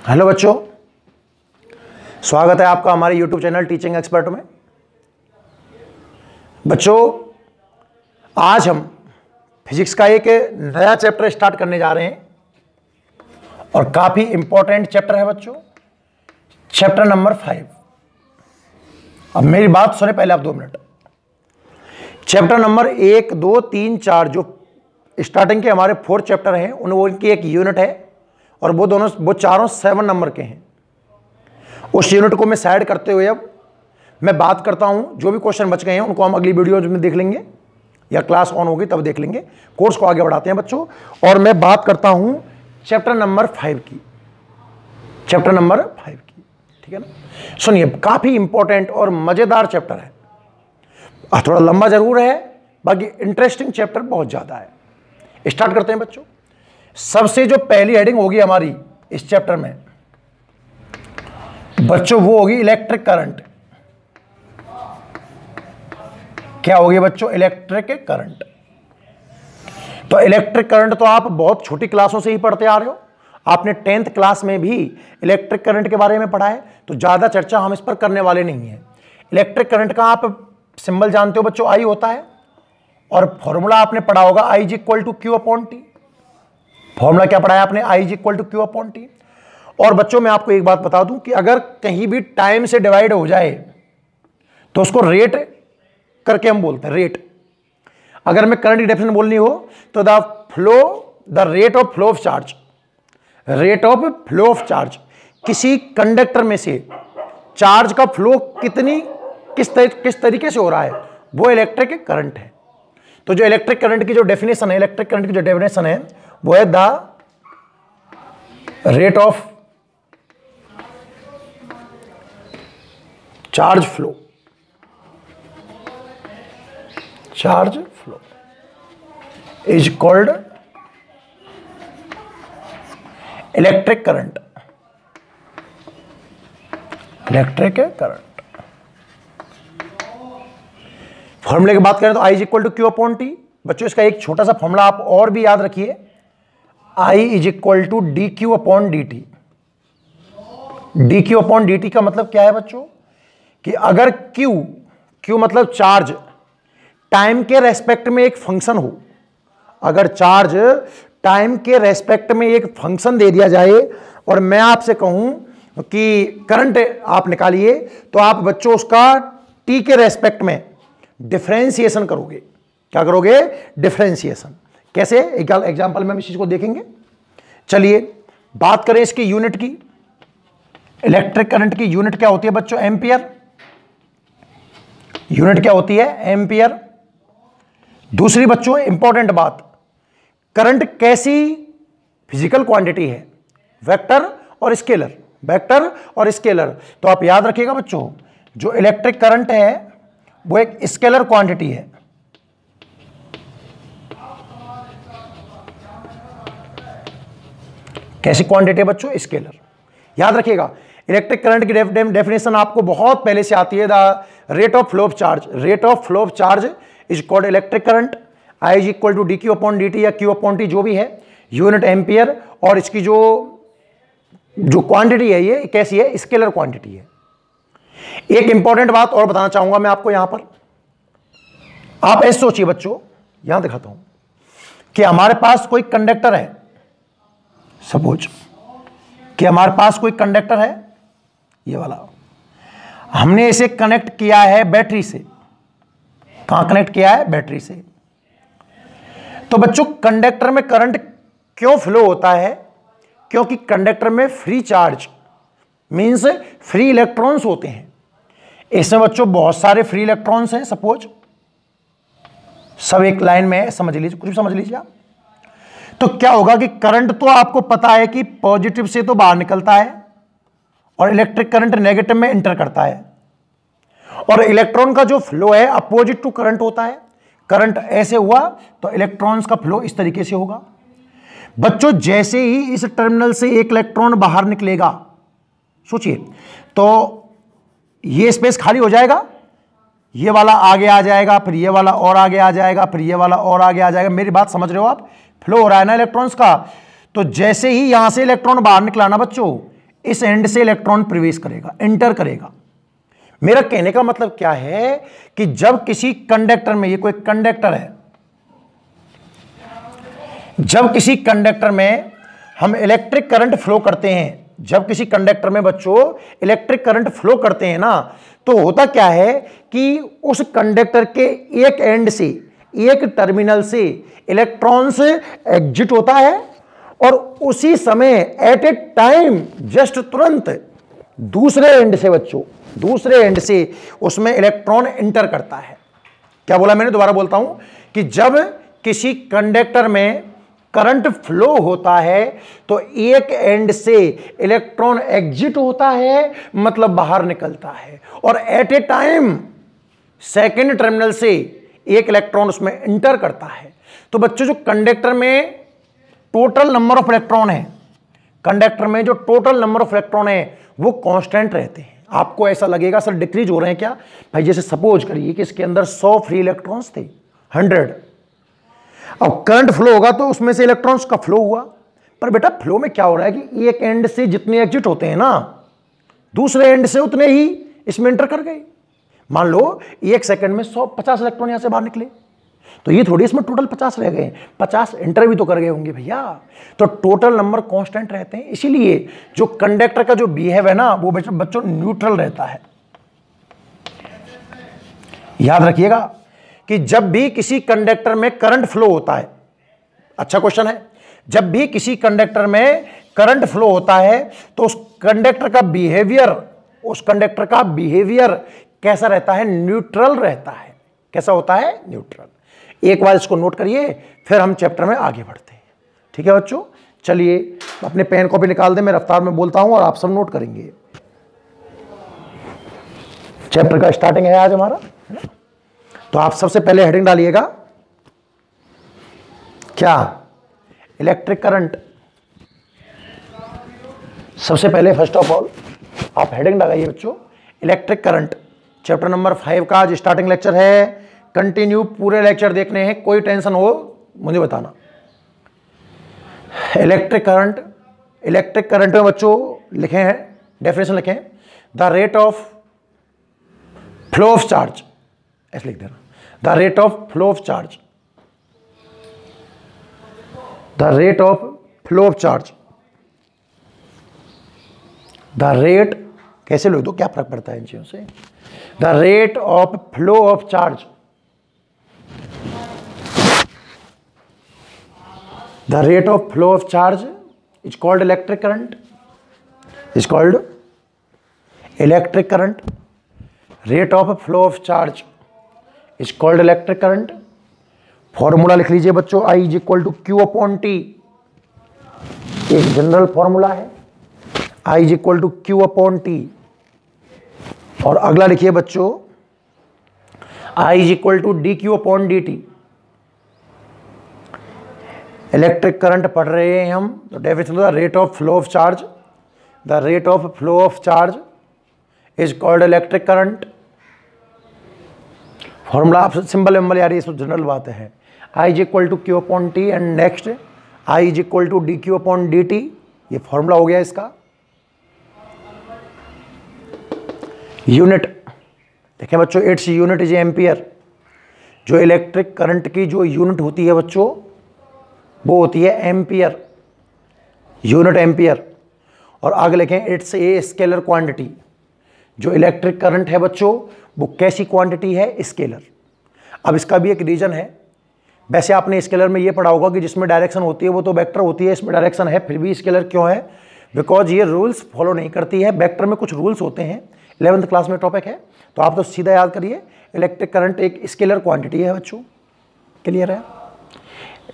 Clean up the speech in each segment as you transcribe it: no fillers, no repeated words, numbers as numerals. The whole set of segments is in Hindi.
हेलो बच्चों, स्वागत है आपका हमारे YouTube चैनल टीचिंग एक्सपर्ट में। बच्चों, आज हम फिजिक्स का एक नया चैप्टर स्टार्ट करने जा रहे हैं और काफ़ी इंपॉर्टेंट चैप्टर है बच्चों, चैप्टर नंबर 5। अब मेरी बात सुने पहले आप 2 मिनट। चैप्टर नंबर 1, 2, 3, 4 जो स्टार्टिंग के हमारे 4 चैप्टर हैं उनकी एक यूनिट है और वो चारों 7 नंबर के हैं। उस यूनिट को मैं साइड करते हुए अब मैं बात करता हूं, जो भी क्वेश्चन बच गए हैं उनको हम अगली वीडियो में देख लेंगे या क्लास ऑन होगी तब देख लेंगे। कोर्स को आगे बढ़ाते हैं बच्चों, और मैं बात करता हूं चैप्टर नंबर 5 की। चैप्टर नंबर 5 की, ठीक है ना। सुनिए, काफी इंपॉर्टेंट और मजेदार चैप्टर है। थोड़ा लंबा जरूर है, बाकी इंटरेस्टिंग चैप्टर बहुत ज्यादा है। स्टार्ट करते हैं बच्चों। सबसे जो पहली हेडिंग होगी हमारी इस चैप्टर में बच्चों, वो होगी इलेक्ट्रिक करंट। क्या होगी बच्चों? Electric current. तो इलेक्ट्रिक करंट तो आप बहुत छोटी क्लासों से ही पढ़ते आ रहे हो। आपने 10th क्लास में भी इलेक्ट्रिक करंट के बारे में पढ़ा है, तो ज्यादा चर्चा हम इस पर करने वाले नहीं है। इलेक्ट्रिक करंट का आप सिंबल जानते हो बच्चों, आई होता है, और फॉर्मूला आपने पढ़ा होगा I is equal to Q upon T। Formula क्या पढ़ा है आपने? I is equal to Q upon T। और बच्चों मैं आपको एक बात बता दूं कि अगर कहीं भी टाइम से डिवाइड हो जाए तो उसको रेट करके हम बोलते हैं, रेट। अगर मैं करंट की डेफिनेशन बोलनी हो तो the rate of flow of charge, rate of flow of charge, किसी कंडक्टर में से चार्ज का फ्लो किस तरीके से हो रहा है, वो इलेक्ट्रिक करंट है। तो जो इलेक्ट्रिक करंट की जो डेफिनेशन है, इलेक्ट्रिक करंट की जो डेफिनेशन है वो है the rate of charge flow, charge flow is called electric current, electric current. फॉर्मूले की बात करें तो I is equal to Q upon T। बच्चों इसका एक छोटा सा फॉर्मूला आप और भी याद रखिए, I is equal to DQ upon DT। DQ upon DT का मतलब क्या है बच्चों कि अगर Q मतलब चार्ज टाइम के रेस्पेक्ट में एक फंक्शन हो, अगर चार्ज टाइम के रेस्पेक्ट में एक फंक्शन दे दिया जाए और मैं आपसे कहूं कि करंट आप निकालिए, तो आप बच्चों उसका T के रेस्पेक्ट में डिफरेंशिएशन करोगे। क्या करोगे? डिफरेंशिएशन। कैसे? एग्जांपल में हम इस चीज को देखेंगे। चलिए बात करें इसकी यूनिट की। इलेक्ट्रिक करंट की यूनिट क्या होती है बच्चों? एम्पियर। यूनिट क्या होती है? एम्पियर। दूसरी बच्चों इंपॉर्टेंट बात, करंट कैसी फिजिकल क्वांटिटी है? वेक्टर और स्केलर, वेक्टर और स्केलर। तो आप याद रखिएगा बच्चों, जो इलेक्ट्रिक करंट है वो एक स्केलर क्वांटिटी है। कैसी क्वांटिटी है बच्चों? स्केलर। याद रखिएगा, इलेक्ट्रिक करंट की डेफिनेशन आपको बहुत पहले से आती है, the rate of flow of charge, rate of flow of charge is called electric current. I is equal to DQ upon DT या Q अपॉन T जो भी है, यूनिट एम्पियर। और इसकी जो क्वांटिटी है ये कैसी है? स्केलर क्वांटिटी है। एक इंपॉर्टेंट बात और बताना चाहूंगा मैं आपको यहां पर। आप ऐसे सोचिए बच्चों, यहां दिखाता हूं कि हमारे पास कोई कंडक्टर है। सपोज कि हमारे पास कोई कंडक्टर है, ये वाला, हमने इसे कनेक्ट किया है बैटरी से। कहां कनेक्ट किया है? बैटरी से। तो बच्चों कंडक्टर में करंट क्यों फ्लो होता है? क्योंकि कंडक्टर में free charge means free electrons होते हैं। इसमें बच्चों बहुत सारे फ्री इलेक्ट्रॉन्स हैं। सपोज सब एक लाइन में है, समझ लीजिए, कुछ भी समझ लीजिए आप। तो क्या होगा कि करंट तो आपको पता है कि पॉजिटिव से तो बाहर निकलता है और इलेक्ट्रिक करंट नेगेटिव में एंटर करता है, और इलेक्ट्रॉन का जो फ्लो है अपोजिट टू करंट होता है। करंट ऐसे हुआ तो इलेक्ट्रॉन्स का फ्लो इस तरीके से होगा। बच्चों जैसे ही इस टर्मिनल से एक इलेक्ट्रॉन बाहर निकलेगा, सोचिए, तो ये स्पेस खाली हो जाएगा, ये वाला आगे आ जाएगा, फिर ये वाला और आगे आ जाएगा, फिर ये वाला और आगे आ जाएगा। मेरी बात समझ रहे हो आप? फ्लो हो रहा है ना इलेक्ट्रॉन्स का। तो जैसे ही यहां से इलेक्ट्रॉन बाहर निकला ना बच्चों, इस एंड से इलेक्ट्रॉन प्रवेश करेगा, एंटर करेगा। मेरा कहने का मतलब क्या है कि जब किसी कंडक्टर में, ये कोई कंडक्टर है, जब किसी कंडक्टर में हम इलेक्ट्रिक करंट फ्लो करते हैं, जब किसी कंडक्टर में बच्चों इलेक्ट्रिक करंट फ्लो करते हैं ना, तो होता क्या है कि उस कंडक्टर के एक एंड से, एक टर्मिनल से इलेक्ट्रॉन्स एग्जिट होता है और उसी समय एट ए टाइम जस्ट तुरंत दूसरे एंड से बच्चों, दूसरे एंड से उसमें इलेक्ट्रॉन एंटर करता है। क्या बोला मैंने, दोबारा बोलता हूं कि जब किसी कंडक्टर में करंट फ्लो होता है तो एक एंड से इलेक्ट्रॉन एग्जिट होता है, मतलब बाहर निकलता है, और at a time second terminal से एक इलेक्ट्रॉन उसमें एंटर करता है। तो बच्चों जो कंडक्टर में टोटल नंबर ऑफ इलेक्ट्रॉन है, कंडक्टर में जो टोटल नंबर ऑफ इलेक्ट्रॉन है वो कांस्टेंट रहते हैं। आपको ऐसा लगेगा सर डिक्रीज हो रहे हैं क्या भाई, जैसे सपोज करिए कि इसके अंदर 100 फ्री इलेक्ट्रॉन्स थे, 100, अब करंट फ्लो होगा तो उसमें से इलेक्ट्रॉन्स का फ्लो हुआ। पर बेटा फ्लो में क्या हो रहा है कि एक एंड से जितने एग्जिट होते हैं ना, दूसरे एंड से उतने ही इसमें एंटर कर गए। मान लो एक सेकंड में 150 इलेक्ट्रॉन यहां से बाहर निकले, तो ये थोड़ी इसमें टोटल 50 रह गए, 50 एंटर भी तो कर गए होंगे भैया। तो टोटल नंबर कांस्टेंट रहते हैं, इसीलिए जो कंडक्टर का जो बिहेव है ना वो बच्चों न्यूट्रल रहता है। याद रखिएगा कि जब भी किसी कंडक्टर में करंट फ्लो होता है, अच्छा क्वेश्चन है, जब भी किसी कंडक्टर में करंट फ्लो होता है तो उस कंडक्टर का बिहेवियर, उस कंडक्टर का बिहेवियर कैसा रहता है, न्यूट्रल रहता है। कैसा होता है, न्यूट्रल। एक बार इसको नोट करिए, फिर हम चैप्टर में आगे बढ़ते हैं। ठीक है बच्चों, चलिए अपने पेन कॉपी निकाल दें, मैं रफ्तार में बोलता हूं और आप सब नोट करेंगे। चैप्टर का स्टार्टिंग है आज हमारा, है ना? तो आप सबसे पहले हेडिंग डालिएगा, क्या, इलेक्ट्रिक करंट। सबसे पहले फर्स्ट ऑफ ऑल आप हेडिंग लगाइए बच्चों, इलेक्ट्रिक करंट। चैप्टर नंबर 5 का आज स्टार्टिंग लेक्चर है। कंटिन्यू पूरे लेक्चर देखने हैं, कोई टेंशन हो मुझे बताना। इलेक्ट्रिक करंट, इलेक्ट्रिक करंट में बच्चों लिखे हैं, डेफिनेशन लिखें, the rate of flow of charge, ऐसे लिख देना, the rate of flow of charge, the rate of flow of charge, the rate, कैसे लिख दो, क्या फर्क पड़ता है इन चीजों से, the rate of flow of charge, the rate of flow of charge is called electric current, is called electric current. Rate of flow of charge is called electric current. Formula लिख लीजिए बच्चों, I is equal to Q upon T, एक जनरल फॉर्मूला है, I is equal to Q upon T। और अगला लिखिए बच्चों, I is equal to dQ upon dt। Electric current पढ़ रहे हैं हम, तो definition the rate of flow of charge, the rate of flow of charge is called electric current. Formula आप सिंबल विम्बल यार ये सब जनरल बात है। I is equal to Q upon T and next I is equal to D Q upon D T, ये फॉर्मूला हो गया इसका। यूनिट देखें बच्चों, इट्स यूनिट इज एम्पियर। जो इलेक्ट्रिक करंट की जो यूनिट होती है बच्चों वो होती है एम्पियर, यूनिट एम्पियर। और आगे लिखें, इट्स ए स्केलर क्वांटिटी। जो इलेक्ट्रिक करंट है बच्चों वो कैसी क्वांटिटी है, स्केलर। अब इसका भी एक रीजन है, वैसे आपने स्केलर में ये पढ़ा होगा कि जिसमें डायरेक्शन होती है वो तो वेक्टर होती है, इसमें डायरेक्शन है फिर भी स्केलर क्यों है, बिकॉज ये रूल्स फॉलो नहीं करती है। वेक्टर में कुछ रूल्स होते हैं, 11th क्लास में टॉपिक है, तो आप तो सीधा याद करिए, इलेक्ट्रिक करंट एक स्केलर क्वांटिटी है बच्चों। क्लियर है?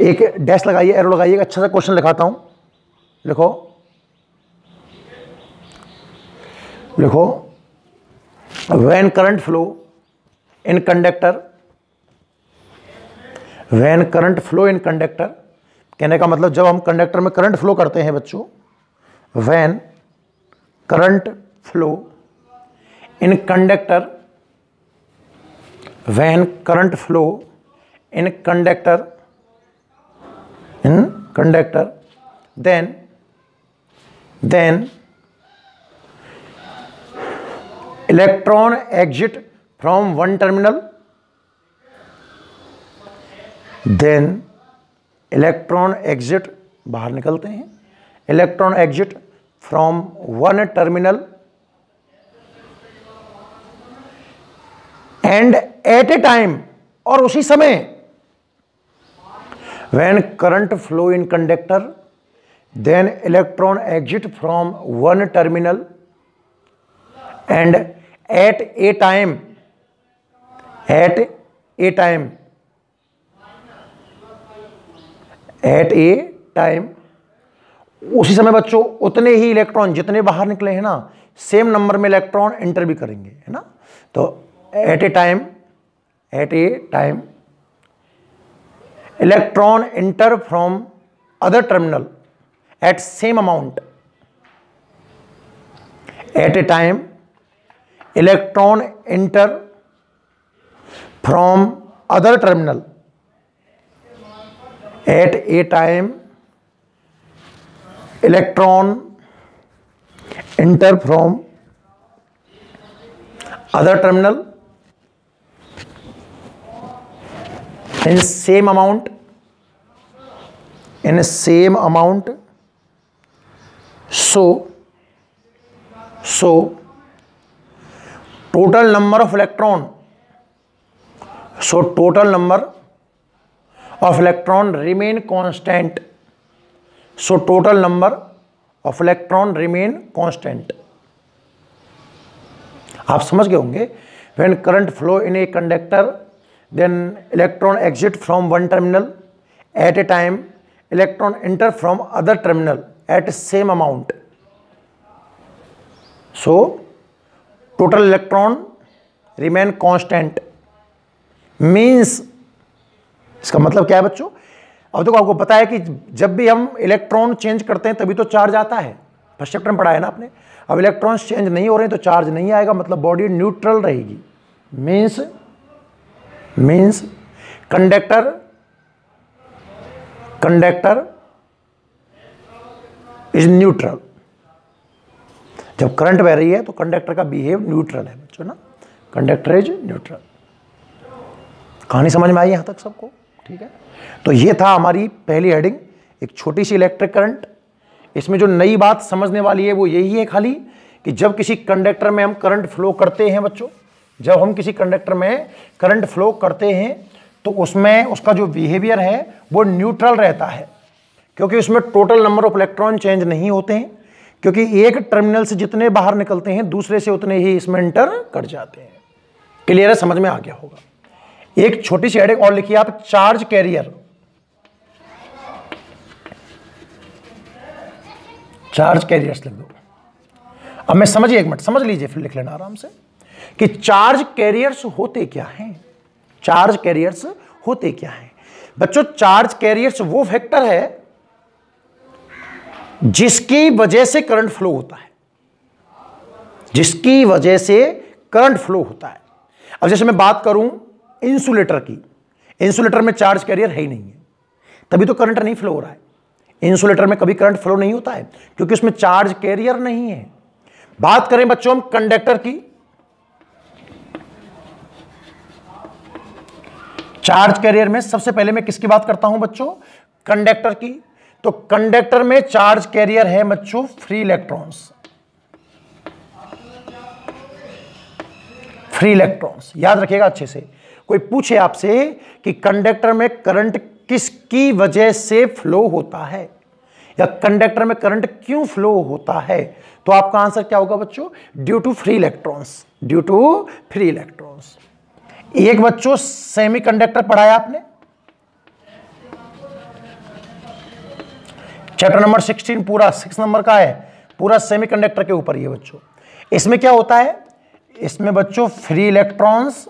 एक डैश लगाइए, एरो लगाइए, अच्छा सा क्वेश्चन लिखाता हूं, लिखो लिखो when current flow in conductor, when current flow in conductor, कहने का मतलब जब हम कंडक्टर में करंट फ्लो करते हैं बच्चों, when current flow in conductor, when current flow in conductor, then electron exit from one terminal, then electron exit, बाहर निकलते हैं, electron exit from one terminal and at a time, और उसी समय when current flow in conductor, then electron exit from one terminal and at a time, at a time, at a time, उसी समय बच्चों उतने ही इलेक्ट्रॉन जितने बाहर निकले हैं ना, सेम नंबर में इलेक्ट्रॉन एंटर भी करेंगे, है ना। तो at a time, at a time electron enter from other terminal at same amount, at a time electron enter from other terminal, at a time electron enter from other terminal in same amount, in same amount, so total number of electron, so total number of electron remain constant, so total number of electron remain constant। आप समझ गए होंगे, when current flow in a conductor, then electron exit from one terminal at a time, electron enter from other terminal at same amount, so total electron remain constant means, इसका मतलब क्या है बच्चों। अब देखो आपको पता है कि जब भी हम इलेक्ट्रॉन चेंज करते हैं तभी तो चार्ज आता है, फर्स्ट चैप्टर में पढ़ा है ना आपने। अब इलेक्ट्रॉन्स चेंज नहीं हो रहे हैं तो चार्ज नहीं आएगा, मतलब बॉडी न्यूट्रल रहेगी। Means conductor is neutral. जब करंट बह रही है तो कंडक्टर का बिहेव न्यूट्रल है बच्चों ना, कंडक्टर इज न्यूट्रल। कहानी समझ में आई यहां तक सबको, ठीक है। तो ये था हमारी पहली हेडिंग, एक छोटी सी इलेक्ट्रिक करंट। इसमें जो नई बात समझने वाली है वो यही है खाली कि जब किसी कंडक्टर में हम करंट फ्लो करते हैं बच्चों, जब हम किसी कंडक्टर में करंट फ्लो करते हैं तो उसमें उसका जो बिहेवियर है वो न्यूट्रल रहता है, क्योंकि उसमें total number of electron change नहीं होते हैं, क्योंकि एक टर्मिनल से जितने बाहर निकलते हैं दूसरे से उतने ही इसमें एंटर कर जाते हैं। क्लियर है, समझ में आ गया होगा। एक छोटी सी हेडिंग और लिखिए आप, चार्ज कैरियर। चार्ज कैरियर्स लिख दो। अब मैं समझिए, एक मिनट समझ लीजिए फिर लिख लेना आराम से कि चार्ज कैरियर्स होते क्या हैं। चार्ज कैरियर्स होते क्या हैं बच्चों। चार्ज कैरियर्स वो फैक्टर है जिसकी वजह से करंट फ्लो होता है, जिसकी वजह से करंट फ्लो होता है। अब जैसे मैं बात करूं इंसुलेटर की, इंसुलेटर में चार्ज कैरियर है ही नहीं है, तभी तो करंट नहीं फ्लो हो रहा है। इंसुलेटर में कभी करंट फ्लो नहीं होता है क्योंकि उसमें चार्ज कैरियर नहीं है। बात करें बच्चों हम कंडक्टर की, चार्ज कैरियर में सबसे पहले मैं किसकी बात करता हूं बच्चों, कंडक्टर की। तो कंडक्टर में चार्ज कैरियर है बच्चों फ्री इलेक्ट्रॉन्स। फ्री इलेक्ट्रॉन्स याद रखिएगा अच्छे से। कोई पूछे आपसे कि कंडक्टर में करंट किसकी वजह से फ्लो होता है या कंडक्टर में करंट क्यों फ्लो होता है, तो आपका आंसर क्या होगा बच्चों, due to free electrons, due to free electrons. एक बच्चों सेमीकंडक्टर पढ़ाया आपने, चैप्टर नंबर 16 पूरा 6 नंबर का है, पूरा सेमीकंडक्टर के ऊपर ये बच्चों। इसमें क्या होता है, इसमें बच्चों फ्री इलेक्ट्रॉन्स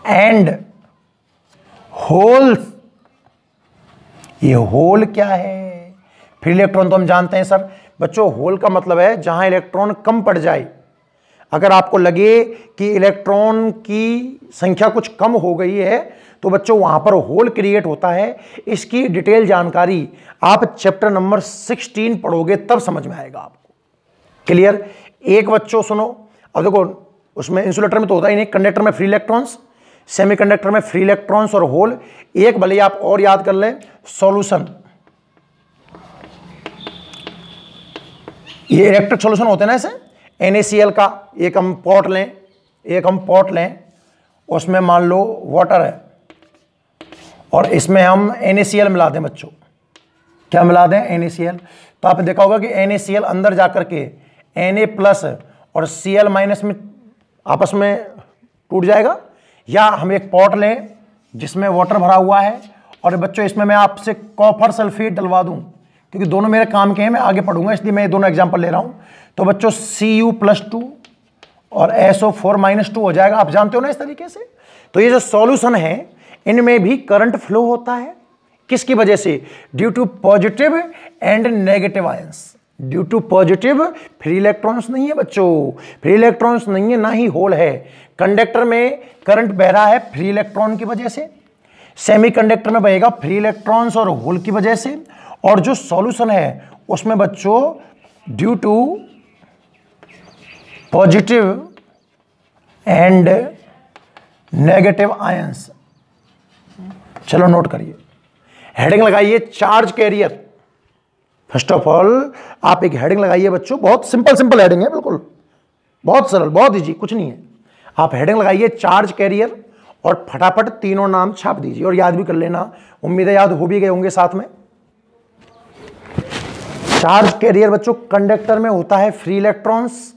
एंड होल्स। ये होल क्या है, फ्री इलेक्ट्रॉन तो हम जानते हैं सर बच्चों, होल का मतलब है जहां इलेक्ट्रॉन कम पड़ जाए। अगर आपको लगे कि इलेक्ट्रॉन की संख्या कुछ कम हो गई है तो बच्चों वहां पर होल क्रिएट होता है। इसकी डिटेल जानकारी आप चैप्टर नंबर 16 पढ़ोगे तब समझ में आएगा आपको। क्लियर। एक बच्चों सुनो, अब देखो उसमें इंसुलेटर में तो होता ही नहीं, कंडक्टर में फ्री इलेक्ट्रॉन्स, सेमीकंडक्टर में फ्री इलेक्ट्रॉन्स और होल। एक भले आप और याद कर लें, सॉल्यूशन, ये इलेक्ट्रिक सॉल्यूशन होते हैं ना, ऐसे NaCl का एक हम पॉट लें, उसमें मान लो वाटर है और इसमें हम NaCl मिला दें बच्चों, क्या मिला दें? NaCl। तो आपने देखा होगा कि NaCl अंदर जाकर के Na+ और Cl- में आपस में टूट जाएगा। या हम एक पॉट लें जिसमें वाटर भरा हुआ है और बच्चों इसमें मैं आपसे कॉपर सल्फेट डलवा दूं, क्योंकि दोनों मेरे काम के हैं, मैं आगे पढ़ूंगा इसलिए मैं दोनों एग्जांपल ले रहा हूं। तो बच्चों Cu+2 और SO4-2 हो जाएगा, आप जानते हो ना इस तरीके से। तो ये जो सॉल्यूशन है इनमें भी करंट फ्लो होता है, किसकी वजह से? Due to positive and negative ions. Due to positive, free electrons नहीं है बच्चों, फ्री इलेक्ट्रॉन्स नहीं है, ना ही होल है। कंडक्टर में करंट बह रहा है फ्री इलेक्ट्रॉन की वजह से, सेमीकंडक्टर में बहेगा फ्री इलेक्ट्रॉन्स और होल की वजह से। और जो सॉल्यूशन है उसमें बच्चों due to positive and negative ions. चलो नोट करिए, हेडिंग लगाइए charge carrier. First of all आप एक हेडिंग लगाइए बच्चों, बहुत सिंपल हेडिंग है, बिल्कुल बहुत सरल, बहुत इजी, कुछ नहीं है। आप हेडिंग लगाइए चार्ज कैरियर और फटाफट तीनों नाम छाप दीजिए और याद भी कर लेना, उम्मीद है याद हो भी गए होंगे साथ में। चार्ज कैरियर बच्चों कंडक्टर में होता है फ्री इलेक्ट्रॉन्स,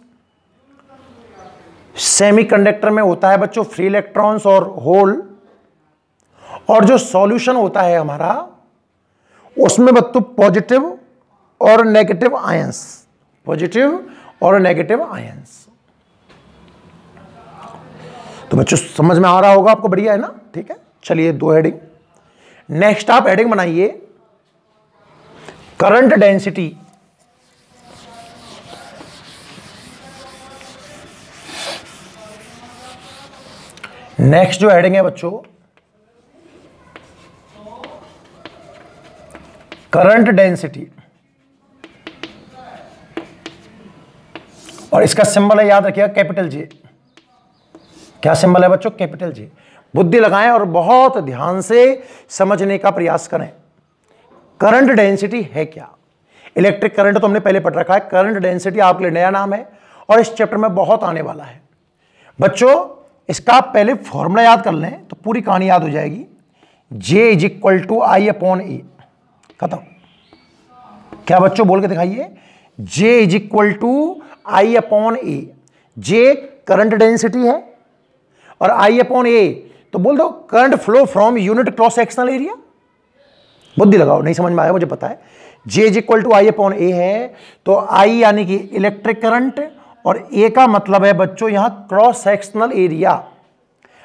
सेमीकंडक्टर में होता है बच्चों फ्री इलेक्ट्रॉन्स और होल, और जो सॉल्यूशन होता है हमारा उसमें बच्चों पॉजिटिव और नेगेटिव आयंस, पॉजिटिव और नेगेटिव आयंस। तो बच्चों समझ में आ रहा होगा आपको, बढ़िया है ना, ठीक है। चलिए दो हेडिंग, नेक्स्ट आप हेडिंग बनाइए करंट डेंसिटी। नेक्स्ट जो हेडिंग है बच्चों करंट डेंसिटी, और इसका सिंबल है याद रखिएगा कैपिटल जे। क्या सिंबल है बच्चों? Capital J. बुद्धि लगाएं और बहुत ध्यान से समझने का प्रयास करें। करंट डेंसिटी है क्या? इलेक्ट्रिक करंट तो हमने पहले पढ़ रखा है, करंट डेंसिटी आपके लिए नया नाम है और इस चैप्टर में बहुत आने वाला है बच्चों। इसका पहले फॉर्मूला याद कर लें तो पूरी कहानी याद हो जाएगी। J = I/A, खत्म। क्या बच्चों बोल के दिखाइए, J = I/A। J current density है और I/A तो बोल दो current flow from unit cross sectional area. बुद्धि लगाओ, नहीं समझ में आया मुझे पता है। J = I/A है तो I यानी कि इलेक्ट्रिक करंट और A का मतलब है बच्चों यहां क्रॉस सेक्शनल एरिया।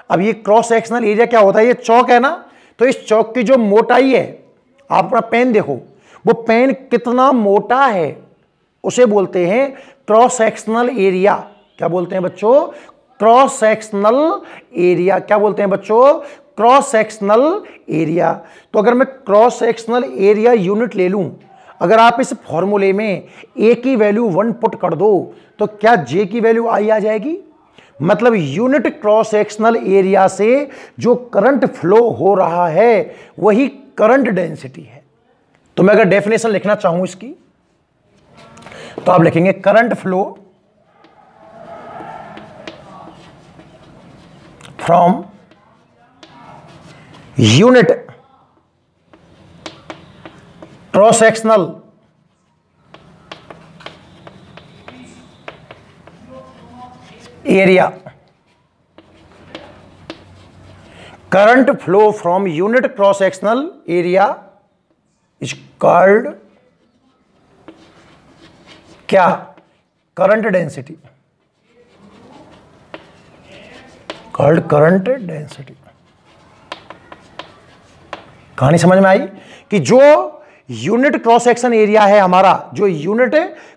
अब ये क्रॉस सेक्शनल एरिया क्या होता है? ये चौक है ना, तो इस चौक की जो मोटाई है, आप अपना पेन देखो, वो पेन कितना मोटा है उसे बोलते हैं क्रॉस सेक्शनल एरिया। क्या बोलते हैं बच्चों? Cross sectional area. क्या बोलते हैं बच्चों? Cross sectional area. तो अगर मैं क्रॉस सेक्शनल एरिया यूनिट ले लूं, अगर आप इस फॉर्मूले में A की वैल्यू 1 पुट कर दो तो क्या J की वैल्यू I आ जाएगी? मतलब यूनिट क्रॉस सेक्शनल एरिया से जो करंट फ्लो हो रहा है वही करंट डेंसिटी है। तो मैं अगर डेफिनेशन लिखना चाहूं इसकी तो आप लिखेंगे current flow from unit cross sectional area, current flow from unit cross sectional area is called क्या? Current density. Called current density. कहानी समझ में आई कि जो यूनिट क्रॉस सेक्शन एरिया है हमारा, जो यूनिट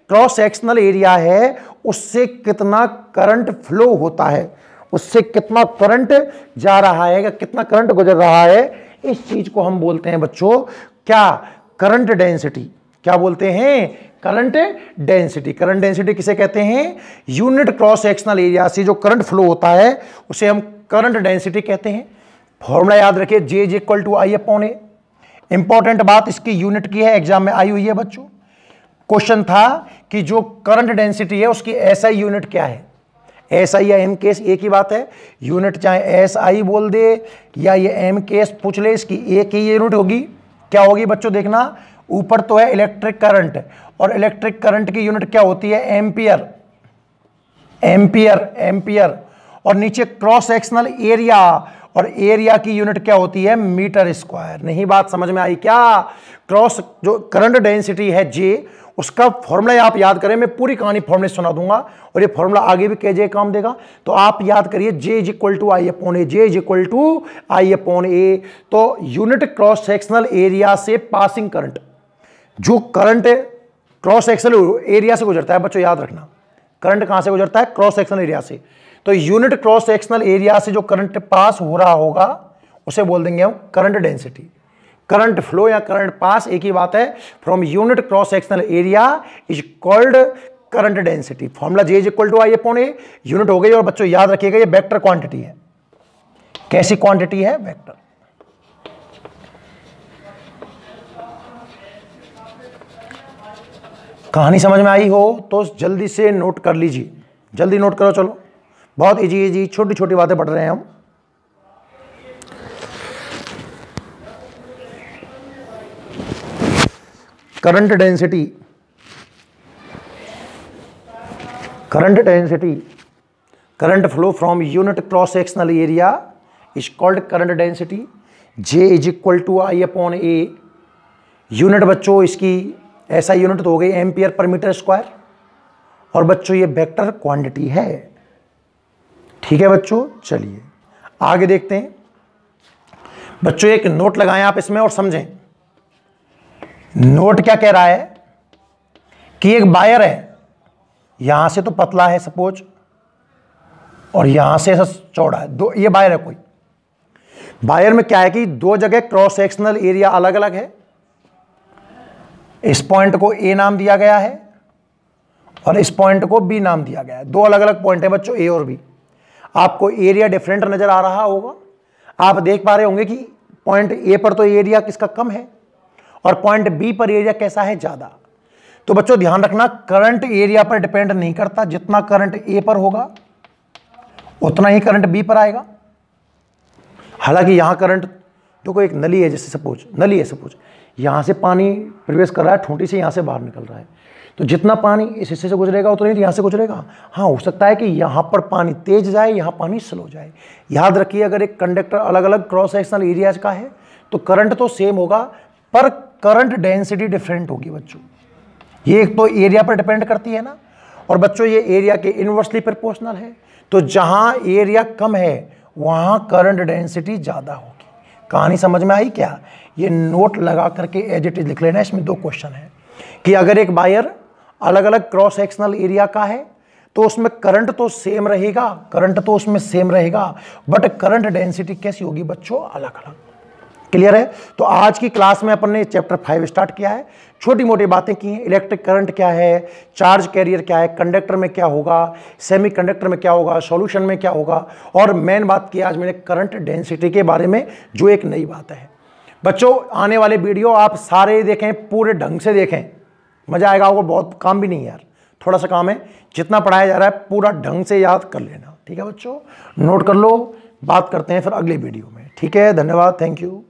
क्रॉस सेक्शनल एरिया है उससे कितना करंट फ्लो होता है, उससे कितना करंट जा रहा है या कितना करंट गुजर रहा है, इस चीज को हम बोलते हैं बच्चों क्या? Current density. क्या बोलते हैं? Current density. करंट डेंसिटी किसे कहते हैं? यूनिट क्रॉस सेक्शनल एरिया से जो करंट फ्लो होता है उसे हम करंट डेंसिटी कहते हैं। फॉर्मूला याद रखिए, J is equal to I upon A. Important बात इसकी यूनिट की है, एग्जाम में आई हुई है बच्चों। क्वेश्चन था कि जो करंट डेंसिटी है उसकी एसआई यूनिट क्या है? एसआई या एम केस एक ही बात है, यूनिट चाहे एसआई बोल दे या ये एम केस पूछ ले, इसकी एक ही यूनिट होगी। क्या होगी बच्चों? देखना, ऊपर तो है इलेक्ट्रिक करंट, और इलेक्ट्रिक करंट की यूनिट क्या होती है? Ampere, ampere, ampere. और नीचे क्रॉस सेक्शनल एरिया, और एरिया की यूनिट क्या होती है? Metre square. नहीं बात समझ में आई क्या? क्रॉस जो करंट डेंसिटी है जे, उसका फॉर्मूला आप याद करें, मैं पूरी कहानी फॉर्मूले सुना दूंगा और ये फॉर्मूला आगे भी केजे काम देगा, तो आप याद करिए J is equal to I upon A, J is equal to I upon A. तो यूनिट क्रॉस सेक्शनल एरिया से पासिंग करंट, जो करंट क्रॉस सेक्शनल एरिया से गुजरता है, बच्चों याद रखना, करंट कहां से गुजरता है? क्रॉस सेक्शनल एरिया से। तो यूनिट क्रॉस सेक्शनल एरिया से जो करंट पास हो रहा होगा उसे बोल देंगे हम करंट डेंसिटी। करंट फ्लो या करंट पास एक ही बात है, from unit cross sectional area is called current density. Formula J is equal to I upon A, unit हो गई। और बच्चों याद रखिएगा ये वेक्टर क्वांटिटी है। कैसी क्वांटिटी है? वेक्टर। कहानी समझ में आई हो तो जल्दी से नोट कर लीजिए, जल्दी नोट करो। चलो, बहुत इजी इजी छोटी छोटी बातें पढ़ रहे हैं हम। Current density, current density, current flow from unit cross sectional area is called current density. J is equal to I upon A. Unit बच्चों इसकी ऐसा यूनिट तो हो गई एम्पियर पर मीटर स्क्वायर, और बच्चों ये वेक्टर क्वांटिटी है। ठीक है बच्चों, चलिए आगे देखते हैं। बच्चों एक नोट लगाएं आप इसमें और समझें। नोट क्या कह रहा है कि एक वायर है, यहां से तो पतला है सपोज, और यहां से ऐसा चौड़ा है, दो ये वायर है। कोई वायर में क्या है कि दो जगह क्रॉस सेक्शनल एरिया अलग अलग है। इस पॉइंट को A नाम दिया गया है और इस पॉइंट को B नाम दिया गया है। दो अलग अलग पॉइंट है बच्चों, A और B। आपको एरिया डिफरेंट नजर आ रहा होगा। आप देख पा रहे होंगे कि पॉइंट A पर तो एरिया किसका कम है और पॉइंट B पर एरिया कैसा है? ज्यादा। तो बच्चों ध्यान रखना, करंट एरिया पर डिपेंड नहीं करता। जितना करंट A पर होगा उतना ही करंट B पर आएगा। हालांकि यहां करंट, देखो एक नली है, जैसे सपोज नली है, सपोज यहां से पानी प्रवेश कर रहा है, ठूंठी से यहां से बाहर निकल रहा है, तो जितना पानी इस हिस्से से गुजरेगा उतना ही यहां से गुजरेगा। हाँ, हो सकता है कि यहां पर पानी तेज जाए, यहां पानी स्लो जाए। याद रखिए, अगर एक कंडक्टर अलग अलग क्रॉस सेक्शनल एरियाज का है तो करंट तो सेम होगा पर करंट डेंसिटी डिफरेंट होगी बच्चों। ये एक तो एरिया पर डिपेंड करती है ना, और बच्चों ये एरिया के इनवर्सली प्रोपोर्शनल है। तो जहां एरिया कम है वहां करंट डेंसिटी ज्यादा होगी। कहानी समझ में आई क्या? ये नोट लगा करके एज इट इज लिख लेना। इसमें दो क्वेश्चन है कि अगर एक वायर अलग अलग क्रॉस सेक्शनल एरिया का है तो उसमें करंट तो सेम रहेगा, करंट तो उसमें सेम रहेगा, बट करंट डेंसिटी कैसी होगी बच्चों? अलग अलग। क्लियर है? तो आज की क्लास में अपन ने चैप्टर 5 स्टार्ट किया है। छोटी मोटी बातें की हैं। इलेक्ट्रिक करंट क्या है, चार्ज कैरियर क्या है, कंडक्टर में क्या होगा, सेमी कंडक्टर में क्या होगा, सॉल्यूशन में क्या होगा, और मेन बात की आज मैंने करंट डेंसिटी के बारे में, जो एक नई बात है। बच्चों आने वाले वीडियो आप सारे देखें, पूरे ढंग से देखें, मजा आएगा आपको। बहुत काम भी नहीं यार, थोड़ा सा काम है। जितना पढ़ाया जा रहा है पूरा ढंग से याद कर लेना। ठीक है बच्चों, नोट कर लो। बात करते हैं फिर अगले वीडियो में। ठीक है, धन्यवाद, थैंक यू।